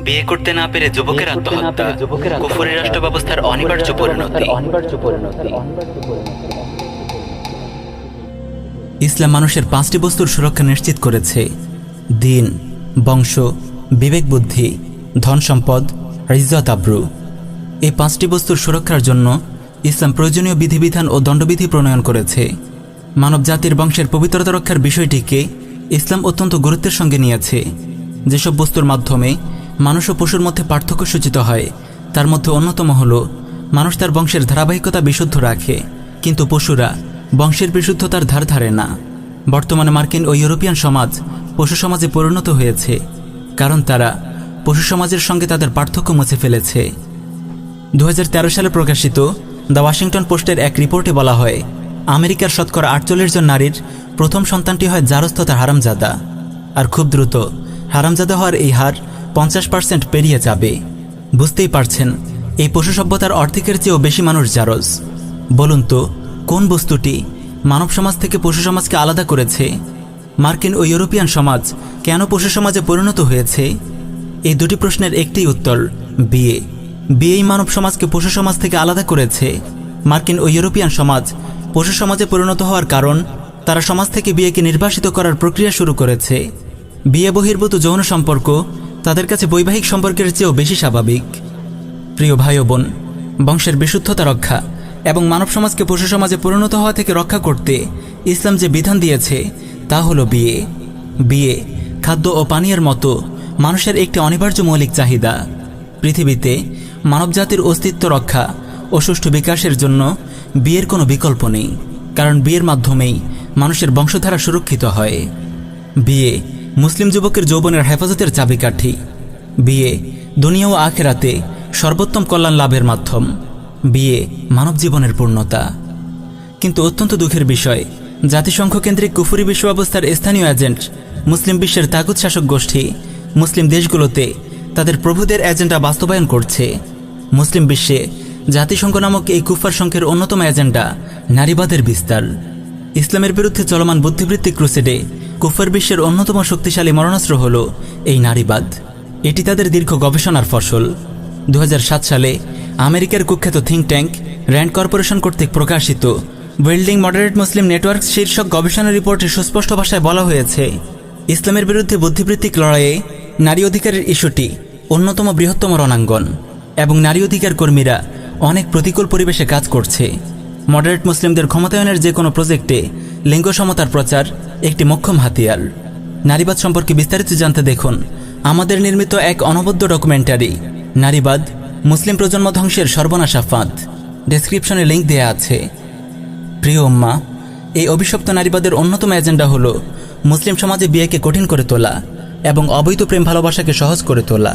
বিয়ে করতে না পেরে যুবকের আত্মহত্যা, কুফরি রাষ্ট্র ব্যবস্থার অনিবার্য পরিণতি। ইসলাম মানুষের 5টি বস্তুর সুরক্ষা নিশ্চিত করেছে: দিন, বংশ, বিবেক, বুদ্ধি, ধন সম্পদ, ইজ্জত আবরু। এই 5টি বস্তুর সুরক্ষার জন্য ইসলাম প্রয়োজনীয় বিধিবিধান ও দণ্ডবিধি প্রণয়ন করেছে। মানব জাতির বংশের পবিত্রতা রক্ষার বিষয়টিকে ইসলাম অত্যন্ত গুরুত্বের সঙ্গে নিয়েছে। যেসব বস্তুর মাধ্যমে মানুষ ও পশুর মধ্যে পার্থক্য সূচিত হয় তার মধ্যে অন্যতম হল মানুষ তার বংশের ধারাবাহিকতা বিশুদ্ধ রাখে, কিন্তু পশুরা বংশের বিশুদ্ধতার ধার ধারে না। বর্তমানে মার্কিন ও ইউরোপিয়ান সমাজ পশু সমাজে পরিণত হয়েছে, কারণ তারা পশু সমাজের সঙ্গে তাদের পার্থক্য মুছে ফেলেছে। 2013 সালে প্রকাশিত দ্য ওয়াশিংটন পোস্টের এক রিপোর্টে বলা হয়, আমেরিকার শতকরা 48 জন নারীর প্রথম সন্তানটি হয় জারজ তথা হারামজাদা, আর খুব দ্রুত হারামজাদা হওয়ার এই হার 50% পেরিয়ে যাবে। বুঝতেই পারছেন, এই পশু সভ্যতার অর্ধেকের চেয়েও বেশি মানুষ জারজ। বলুন তো, কোন বস্তুটি মানব সমাজ থেকে পশু সমাজকে আলাদা করেছে? মার্কিন ও ইউরোপিয়ান সমাজ কেন পশু সমাজে পরিণত হয়েছে? এই দুটি প্রশ্নের একটি উত্তর: বিয়ে। বিয়েই মানব সমাজকে পশু সমাজ থেকে আলাদা করেছে। মার্কিন ও ইউরোপিয়ান সমাজ পশু সমাজে পরিণত হওয়ার কারণ তারা সমাজ থেকে বিয়েকে নির্বাসিত করার প্রক্রিয়া শুরু করেছে। বিয়ে বহির্ভূত যৌন সম্পর্ক তাদের কাছে বৈবাহিক সম্পর্কের চেয়েও বেশি স্বাভাবিক। প্রিয় ভাই ও বোন, বংশের বিশুদ্ধতা রক্ষা এবং মানব সমাজকে পশু সমাজে পরিণত হওয়া থেকে রক্ষা করতে ইসলাম যে বিধান দিয়েছে তা হলো বিয়ে। বিয়ে খাদ্য ও পানীয়ের মতো মানুষের একটি অনিবার্য মৌলিক চাহিদা। পৃথিবীতে মানবজাতির অস্তিত্ব রক্ষা ও সুষ্ঠু বিকাশের জন্য বিয়ের কোনো বিকল্প নেই, কারণ বিয়ের মাধ্যমেই মানুষের বংশধারা সুরক্ষিত হয়। বিয়ে মুসলিম যুবকের যৌবনের হেফাজতের চাবিকাঠি। বিয়ে দুনিয়া ও আখেরাতে সর্বোত্তম কল্যাণ লাভের মাধ্যম। বিয়ে মানব জীবনের পূর্ণতা। কিন্তু অত্যন্ত দুঃখের বিষয়, জাতিসংঘ কেন্দ্রিক কুফরি বিশ্ব ব্যবস্থার স্থানীয় এজেন্ট মুসলিম বিশ্বের তাগুত শাসক গোষ্ঠী মুসলিম দেশগুলোতে তাদের প্রভুদের এজেন্ডা বাস্তবায়ন করছে। মুসলিম বিশ্বে জাতিসংঘ নামক এই কুফার সংঘের অন্যতম এজেন্ডা নারীবাদের বিস্তার। ইসলামের বিরুদ্ধে চলমান বুদ্ধিবৃত্তিক ক্রুসেডে কুফার বিশ্বের অন্যতম শক্তিশালী মরণাস্ত্র হল এই নারীবাদ। এটি তাদের দীর্ঘ গবেষণার ফসল। 2007 সালে আমেরিকার কুখ্যাত থিঙ্ক ট্যাঙ্ক র্যান্ড কর্পোরেশন কর্তৃক প্রকাশিত বিল্ডিং মডারেট মুসলিম নেটওয়ার্ক শীর্ষক গবেষণা রিপোর্টে সুস্পষ্ট ভাষায় বলা হয়েছে, ইসলামের বিরুদ্ধে বুদ্ধিবৃত্তিক লড়াইয়ে নারী অধিকারের ইস্যুটি অন্যতম বৃহত্তম রণাঙ্গন এবং নারী অধিকার কর্মীরা অনেক প্রতিকূল পরিবেশে কাজ করছে। মডারেট মুসলিমদের ক্ষমতায়নের যে কোনো প্রজেক্টে লিঙ্গ সমতার প্রচার একটি মোক্ষম হাতিয়ার। নারীবাদ সম্পর্কে বিস্তারিত জানতে দেখুন আমাদের নির্মিত এক অনবদ্য ডকুমেন্টারি নারীবাদ, মুসলিম প্রজন্ম ধ্বংসের সর্বনাশা ফাঁদ। ডেসক্রিপশনে লিঙ্ক দেয়া আছে। প্রিয় উম্মা, এই অভিশপ্ত নারীবাদের অন্যতম এজেন্ডা হল মুসলিম সমাজে বিয়েকে কঠিন করে তোলা এবং অবৈধ প্রেম ভালোবাসাকে সহজ করে তোলা।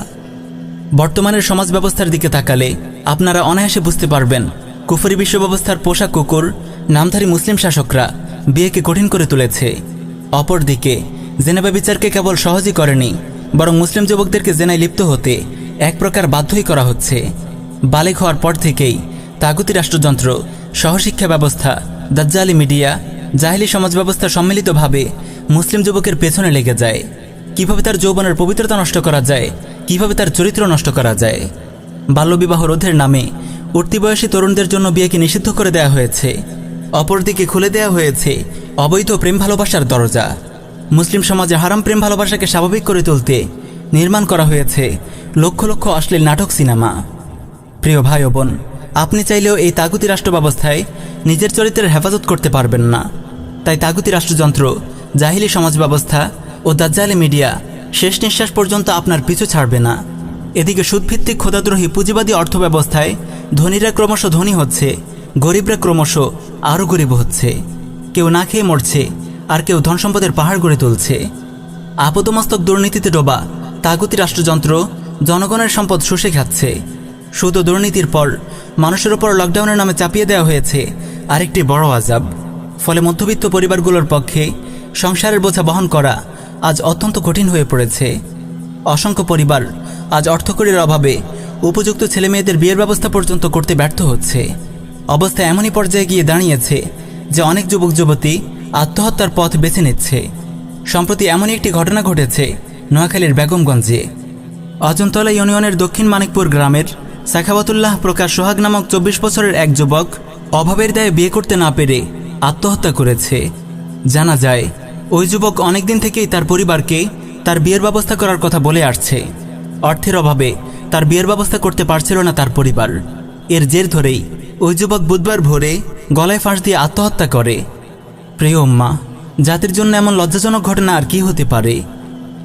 বর্তমানের সমাজ ব্যবস্থার দিকে তাকালে আপনারা অনায়াসে বুঝতে পারবেন, কুফরি বিশ্ব ব্যবস্থার পোষা কুকুর নামধারী মুসলিম শাসকরা বিয়েকে কঠিন করে তুলেছে। অপরদিকে জেনা ব্যভিচারকে কেবল সহজই করেনি, বরং মুসলিম যুবকদেরকে জেনায় লিপ্ত হতে এক প্রকার বাধ্যই করা হচ্ছে। বালেগ হওয়ার পর থেকেই তাগুতি রাষ্ট্রযন্ত্র, সহশিক্ষা ব্যবস্থা, দাজ্জালি মিডিয়া, জাহেলি সমাজ ব্যবস্থা সম্মিলিতভাবে মুসলিম যুবকের পেছনে লেগে যায়। কিভাবে তার যৌবনের পবিত্রতা নষ্ট করা যায়, কিভাবে তার চরিত্র নষ্ট করা যায়। বাল্যবিবাহ রোধের নামে উঠতি বয়সী তরুণদের জন্য বিয়েকে নিষিদ্ধ করে দেওয়া হয়েছে। অপরদিকে খুলে দেওয়া হয়েছে অবৈধ প্রেম ভালোবাসার দরজা। মুসলিম সমাজে হারাম প্রেম ভালোবাসাকে স্বাভাবিক করে তুলতে নির্মাণ করা হয়েছে লক্ষ লক্ষ অশ্লীল নাটক, সিনেমা। প্রিয় ভাই ও বোন, আপনি চাইলেও এই তাগুতি রাষ্ট্র ব্যবস্থায় নিজের চরিত্রের হেফাজত করতে পারবেন না। তাই তাগুতি রাষ্ট্রযন্ত্র, জাহিলি সমাজ ব্যবস্থা ও দাজ্জালি মিডিয়া শেষ নিঃশ্বাস পর্যন্ত আপনার পিছু ছাড়বে না। এদিকে সুদভিত্তিক খোদাদ্রোহী পুঁজিবাদী অর্থব্যবস্থায় ধনীরা ক্রমশ ধনী হচ্ছে, গরিবরা ক্রমশ আরও গরিব হচ্ছে। কেউ না খেয়ে মরছে, আর কেউ ধন সম্পদের পাহাড় গড়ে তুলছে। আপদমস্তক দুর্নীতিতে ডোবা তাগুতি রাষ্ট্রযন্ত্র জনগণের সম্পদ শুষে খাচ্ছে। সুদ ও দুর্নীতির পর মানুষের ওপর লকডাউনের নামে চাপিয়ে দেওয়া হয়েছে আরেকটি বড় আযাব। ফলে মধ্যবিত্ত পরিবারগুলোর পক্ষে সংসারের বোঝা বহন করা আজ অত্যন্ত কঠিন হয়ে পড়েছে। অসংখ্য পরিবার আজ অর্থকড়ির অভাবে উপযুক্ত ছেলেমেয়েদের বিয়ের ব্যবস্থা পর্যন্ত করতে ব্যর্থ হচ্ছে। অবস্থা এমনই পর্যায়ে গিয়ে দাঁড়িয়েছে যে অনেক যুবক যুবতী আত্মহত্যার পথ বেছে নিচ্ছে। সম্প্রতি এমনই একটি ঘটনা ঘটেছে নোয়াখালীর বেগমগঞ্জে। অজন্তলা ইউনিয়নের দক্ষিণ মানিকপুর গ্রামের সাখাওয়াতুল্লাহ প্রকাশ সোহাগ নামক 24 বছরের এক যুবক অভাবের দায়ে বিয়ে করতে না পেরে আত্মহত্যা করেছে। জানা যায় ওই যুবক অনেকদিন থেকেই তার পরিবারকে তার বিয়ের ব্যবস্থা করার কথা বলে আসছে। অর্থের অভাবে তার বিয়ের ব্যবস্থা করতে পারছিল না তার পরিবার। এর জের ধরেই ওই যুবক বুধবার ভোরে গলায় ফাঁস দিয়ে আত্মহত্যা করে। প্রিয় উম্মা, জাতির জন্য এমন লজ্জাজনক ঘটনা আর কি হতে পারে?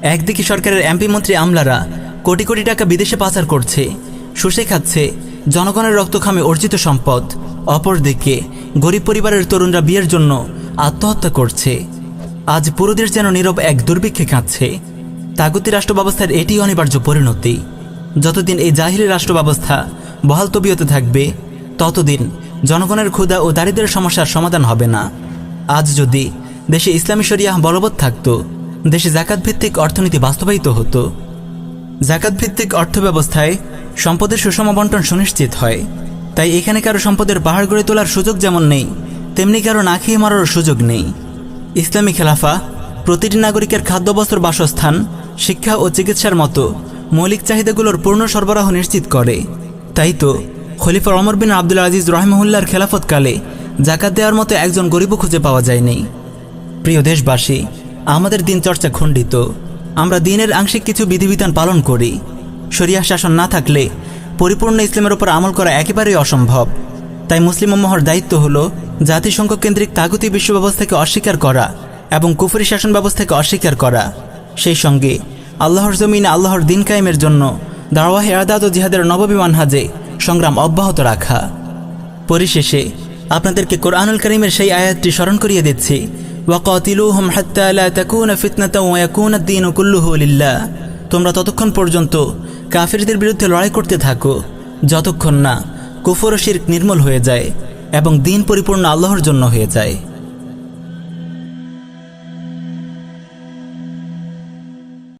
একদিকে সরকারের এমপি মন্ত্রী আমলারা কোটি কোটি টাকা বিদেশে পাচার করছে, শুষে খাচ্ছে জনগণের রক্তখামে অর্জিত সম্পদ। অপরদিকে গরিব পরিবারের তরুণরা বিয়ের জন্য আত্মহত্যা করছে। আজ পুরো দেশ যেন নীরব এক দুর্ভিক্ষে কাঁদছে। তাগুতি রাষ্ট্র ব্যবস্থার এটি অনিবার্য পরিণতি। যতদিন এই জাহিলি রাষ্ট্র ব্যবস্থা বহাল তবিয়তে থাকবে, ততদিন জনগণের ক্ষুধা ও দারিদ্র্যের সমস্যার সমাধান হবে না। আজ যদি দেশে ইসলামী শরিয়াহ বলবৎ থাকত, দেশে জাকাত ভিত্তিক অর্থনীতি বাস্তবায়িত হতো। জাকাত ভিত্তিক অর্থব্যবস্থায় সম্পদের সুষম বণ্টন সুনিশ্চিত হয়। তাই এখানে কারো সম্পদের পাহাড় গড়ে তোলার সুযোগ যেমন নেই, তেমনি কারো না খেয়ে মারারও সুযোগ নেই। ইসলামী খেলাফা প্রতিটি নাগরিকের খাদ্য, বস্ত্র, বাসস্থান, শিক্ষা ও চিকিৎসার মতো মৌলিক চাহিদাগুলোর পূর্ণ সরবরাহ নিশ্চিত করে। তাই তো খলিফা ওমর বিন আব্দুল আজিজ রহিমাহুল্লাহর খেলাফতকালে জাকাত দেওয়ার মতো একজন গরিবও খুঁজে পাওয়া যায়নি। প্রিয় দেশবাসী, আমাদের দিন চর্চা খণ্ডিত। আমরা দিনের আংশিক কিছু বিধিবিধান পালন করি। শরিয়াহ শাসন না থাকলে পরিপূর্ণ ইসলামের উপর আমল করা একেবারেই অসম্ভব। তাই মুসলিম উম্মাহর দায়িত্ব হলো জাতিসংঘ কেন্দ্রিক তাগুতি বিশ্ব ব্যবস্থাকে অস্বীকার করা এবং কুফরি শাসন ব্যবস্থাকে অস্বীকার করা। সেই সঙ্গে আল্লাহর জমিনে আল্লাহর দিন কায়েমের জন্য দাওয়াহ ইরদাদ ও জিহাদের নববী মানহাজে সংগ্রাম অব্যাহত রাখা। পরিশেষে আপনাদেরকে কোরআনুল কারীমের সেই আয়াতটি স্মরণ করিয়ে দিচ্ছি, ওয়াকাতিলুহুম হাত্তা লা তাকুনা ফিতনাতাও ওয়া ইয়াকুনা আদ-দীনু কুল্লুহু লিল্লাহ। তোমরা ততক্ষণ পর্যন্ত কাফিরদের বিরুদ্ধে লড়াই করতে থাকো যতক্ষণ না কুফর ও শিরক নির্মূল হয়ে যায় এবং দিন পরিপূর্ণ আল্লাহর জন্য হয়ে যায়।